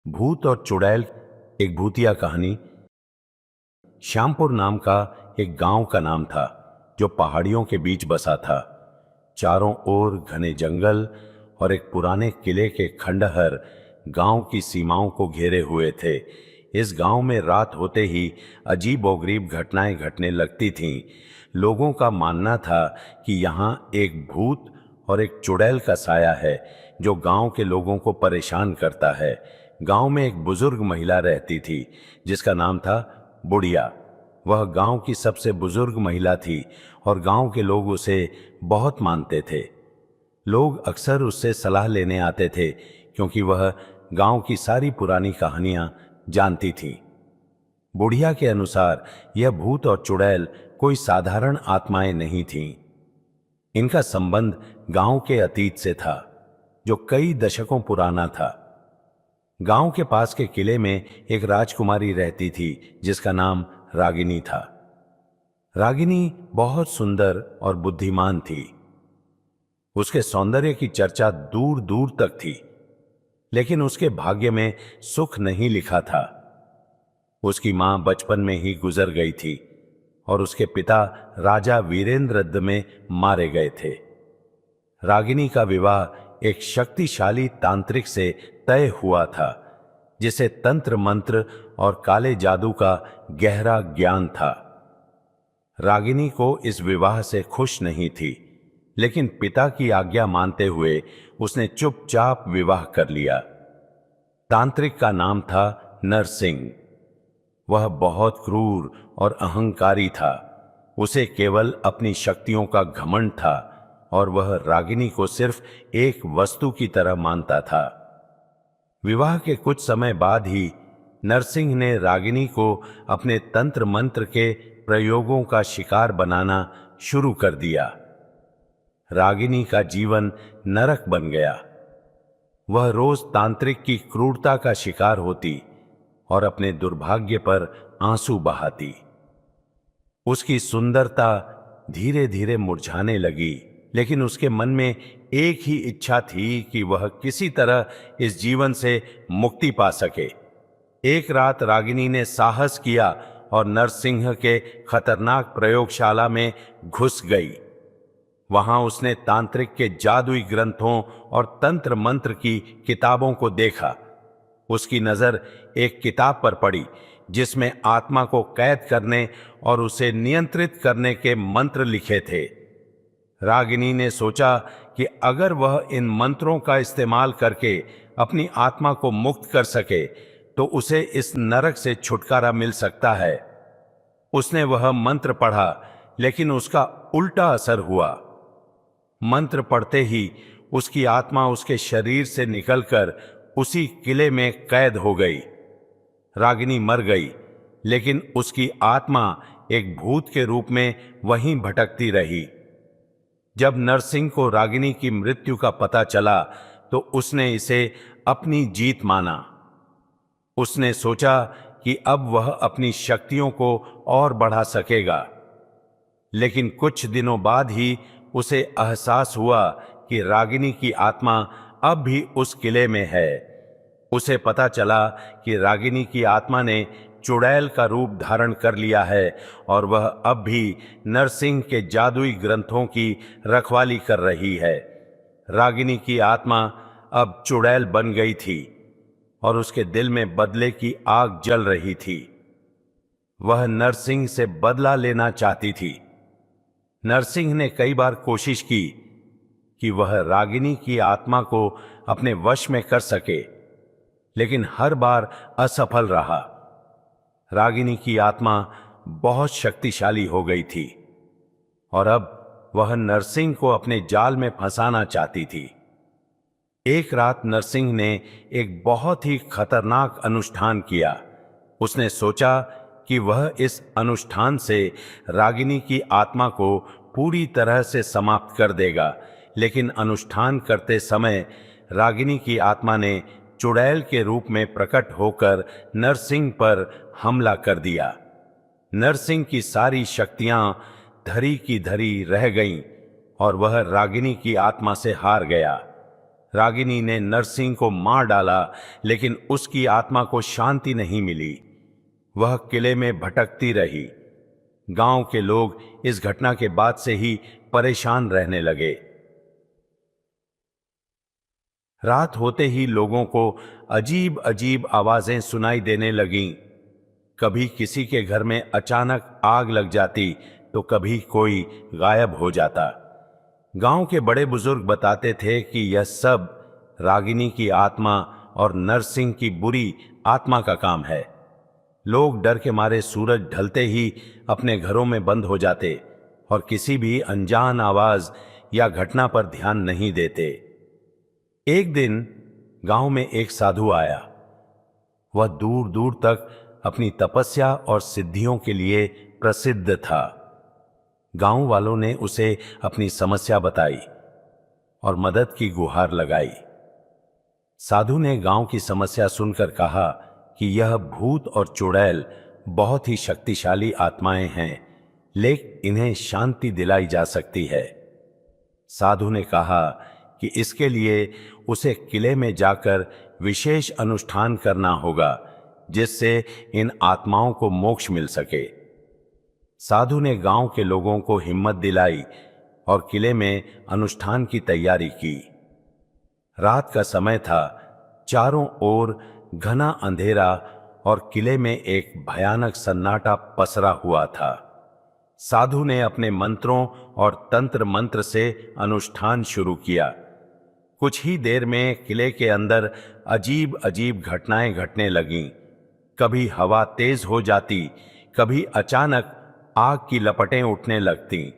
भूत और चुड़ैल। एक भूतिया कहानी। श्यामपुर नाम का एक गांव का नाम था जो पहाड़ियों के बीच बसा था। चारों ओर घने जंगल और एक पुराने किले के खंडहर गांव की सीमाओं को घेरे हुए थे। इस गांव में रात होते ही अजीबोगरीब घटनाएं घटने लगती थीं। लोगों का मानना था कि यहाँ एक भूत और एक चुड़ैल का साया है जो गांव के लोगों को परेशान करता है। गांव में एक बुजुर्ग महिला रहती थी जिसका नाम था बुढ़िया। वह गांव की सबसे बुजुर्ग महिला थी और गांव के लोग उसे बहुत मानते थे। लोग अक्सर उससे सलाह लेने आते थे क्योंकि वह गांव की सारी पुरानी कहानियां जानती थी। बुढ़िया के अनुसार यह भूत और चुड़ैल कोई साधारण आत्माएं नहीं थीं। इनका संबंध गांव के अतीत से था जो कई दशकों पुराना था। गांव के पास के किले में एक राजकुमारी रहती थी जिसका नाम रागिनी था। रागिनी बहुत सुंदर और बुद्धिमान थी। उसके सौंदर्य की चर्चा दूर दूर तक थी, लेकिन उसके भाग्य में सुख नहीं लिखा था। उसकी मां बचपन में ही गुजर गई थी और उसके पिता राजा वीरेंद्र में मारे गए थे। रागिनी का विवाह एक शक्तिशाली तांत्रिक से तय हुआ था जिसे तंत्र मंत्र और काले जादू का गहरा ज्ञान था। रागिनी को इस विवाह से खुश नहीं थी, लेकिन पिता की आज्ञा मानते हुए उसने चुपचाप विवाह कर लिया। तांत्रिक का नाम था नरसिंह। वह बहुत क्रूर और अहंकारी था। उसे केवल अपनी शक्तियों का घमंड था और वह रागिनी को सिर्फ एक वस्तु की तरह मानता था। विवाह के कुछ समय बाद ही नरसिंह ने रागिनी को अपने तंत्र मंत्र के प्रयोगों का शिकार बनाना शुरू कर दिया। रागिनी का जीवन नरक बन गया। वह रोज तांत्रिक की क्रूरता का शिकार होती और अपने दुर्भाग्य पर आंसू बहाती। उसकी सुंदरता धीरे धीरे मुरझाने लगी, लेकिन उसके मन में एक ही इच्छा थी कि वह किसी तरह इस जीवन से मुक्ति पा सके। एक रात रागिनी ने साहस किया और नरसिंह के खतरनाक प्रयोगशाला में घुस गई। वहां उसने तांत्रिक के जादुई ग्रंथों और तंत्र मंत्र की किताबों को देखा। उसकी नजर एक किताब पर पड़ी जिसमें आत्मा को कैद करने और उसे नियंत्रित करने के मंत्र लिखे थे। रागिनी ने सोचा कि अगर वह इन मंत्रों का इस्तेमाल करके अपनी आत्मा को मुक्त कर सके तो उसे इस नरक से छुटकारा मिल सकता है। उसने वह मंत्र पढ़ा, लेकिन उसका उल्टा असर हुआ। मंत्र पढ़ते ही उसकी आत्मा उसके शरीर से निकलकर उसी किले में कैद हो गई। रागिनी मर गई, लेकिन उसकी आत्मा एक भूत के रूप में वहीं भटकती रही। जब नरसिंह को रागिनी की मृत्यु का पता चला तो उसने इसे अपनी जीत माना। उसने सोचा कि अब वह अपनी शक्तियों को और बढ़ा सकेगा, लेकिन कुछ दिनों बाद ही उसे एहसास हुआ कि रागिनी की आत्मा अब भी उस किले में है। उसे पता चला कि रागिनी की आत्मा ने चुड़ैल का रूप धारण कर लिया है और वह अब भी नरसिंह के जादुई ग्रंथों की रखवाली कर रही है। रागिनी की आत्मा अब चुड़ैल बन गई थी और उसके दिल में बदले की आग जल रही थी। वह नरसिंह से बदला लेना चाहती थी। नरसिंह ने कई बार कोशिश की कि वह रागिनी की आत्मा को अपने वश में कर सके, लेकिन हर बार असफल रहा। रागिनी की आत्मा बहुत शक्तिशाली हो गई थी और अब वह नरसिंह को अपने जाल में फंसाना चाहती थी। एक रात नरसिंह ने एक बहुत ही खतरनाक अनुष्ठान किया। उसने सोचा कि वह इस अनुष्ठान से रागिनी की आत्मा को पूरी तरह से समाप्त कर देगा, लेकिन अनुष्ठान करते समय रागिनी की आत्मा ने चुड़ैल के रूप में प्रकट होकर नरसिंह पर हमला कर दिया। नरसिंह की सारी शक्तियां धरी की धरी रह गईं और वह रागिनी की आत्मा से हार गया। रागिनी ने नरसिंह को मार डाला, लेकिन उसकी आत्मा को शांति नहीं मिली। वह किले में भटकती रही। गांव के लोग इस घटना के बाद से ही परेशान रहने लगे। रात होते ही लोगों को अजीब अजीब आवाजें सुनाई देने लगीं। कभी किसी के घर में अचानक आग लग जाती तो कभी कोई गायब हो जाता। गांव के बड़े बुजुर्ग बताते थे कि यह सब रागिनी की आत्मा और नरसिंह की बुरी आत्मा का काम है। लोग डर के मारे सूरज ढलते ही अपने घरों में बंद हो जाते और किसी भी अनजान आवाज या घटना पर ध्यान नहीं देते। एक दिन गांव में एक साधु आया। वह दूर दूर तक अपनी तपस्या और सिद्धियों के लिए प्रसिद्ध था। गांव वालों ने उसे अपनी समस्या बताई और मदद की गुहार लगाई। साधु ने गांव की समस्या सुनकर कहा कि यह भूत और चुड़ैल बहुत ही शक्तिशाली आत्माएं हैं, लेकिन इन्हें शांति दिलाई जा सकती है। साधु ने कहा कि इसके लिए उसे किले में जाकर विशेष अनुष्ठान करना होगा, जिससे इन आत्माओं को मोक्ष मिल सके। साधु ने गांव के लोगों को हिम्मत दिलाई और किले में अनुष्ठान की तैयारी की। रात का समय था। चारों ओर घना अंधेरा और किले में एक भयानक सन्नाटा पसरा हुआ था। साधु ने अपने मंत्रों और तंत्र मंत्र से अनुष्ठान शुरू किया। कुछ ही देर में किले के अंदर अजीब अजीब घटनाएं घटने लगीं। कभी हवा तेज हो जाती, कभी अचानक आग की लपटें उठने लगती।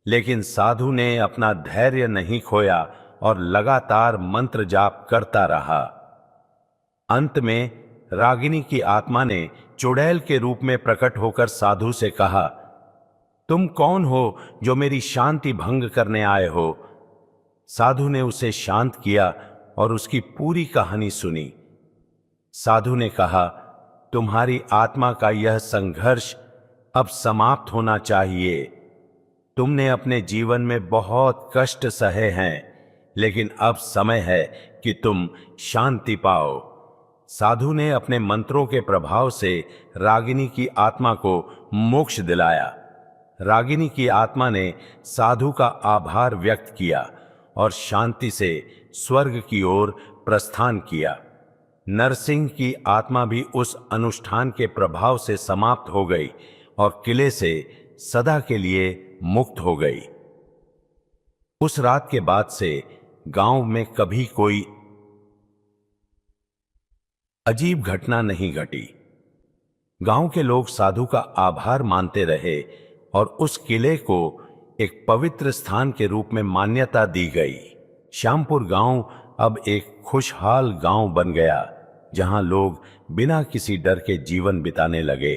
लेकिन साधु ने अपना धैर्य नहीं खोया और लगातार मंत्र जाप करता रहा। अंत में रागिनी की आत्मा ने चुड़ैल के रूप में प्रकट होकर साधु से कहा, तुम कौन हो जो मेरी शांति भंग करने आए हो? साधु ने उसे शांत किया और उसकी पूरी कहानी सुनी। साधु ने कहा, तुम्हारी आत्मा का यह संघर्ष अब समाप्त होना चाहिए। तुमने अपने जीवन में बहुत कष्ट सहे हैं, लेकिन अब समय है कि तुम शांति पाओ। साधु ने अपने मंत्रों के प्रभाव से रागिनी की आत्मा को मोक्ष दिलाया। रागिनी की आत्मा ने साधु का आभार व्यक्त किया और शांति से स्वर्ग की ओर प्रस्थान किया। नरसिंह की आत्मा भी उस अनुष्ठान के प्रभाव से समाप्त हो गई और किले से सदा के लिए मुक्त हो गई। उस रात के बाद से गांव में कभी कोई अजीब घटना नहीं घटी। गांव के लोग साधु का आभार मानते रहे और उस किले को एक पवित्र स्थान के रूप में मान्यता दी गई। श्यामपुर गांव अब एक खुशहाल गांव बन गया, जहां लोग बिना किसी डर के जीवन बिताने लगे।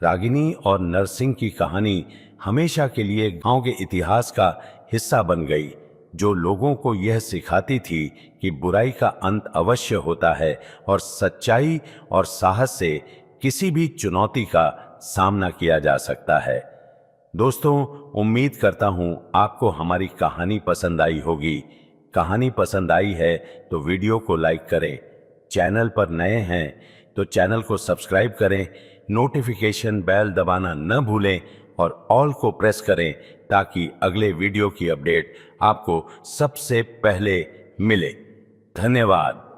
रागिनी और नरसिंह की कहानी हमेशा के लिए गांव के इतिहास का हिस्सा बन गई, जो लोगों को यह सिखाती थी कि बुराई का अंत अवश्य होता है और सच्चाई और साहस से किसी भी चुनौती का सामना किया जा सकता है। दोस्तों, उम्मीद करता हूं आपको हमारी कहानी पसंद आई होगी। कहानी पसंद आई है तो वीडियो को लाइक करें। चैनल पर नए हैं तो चैनल को सब्सक्राइब करें, नोटिफिकेशन बेल दबाना न भूलें और ऑल को प्रेस करें ताकि अगले वीडियो की अपडेट आपको सबसे पहले मिले। धन्यवाद।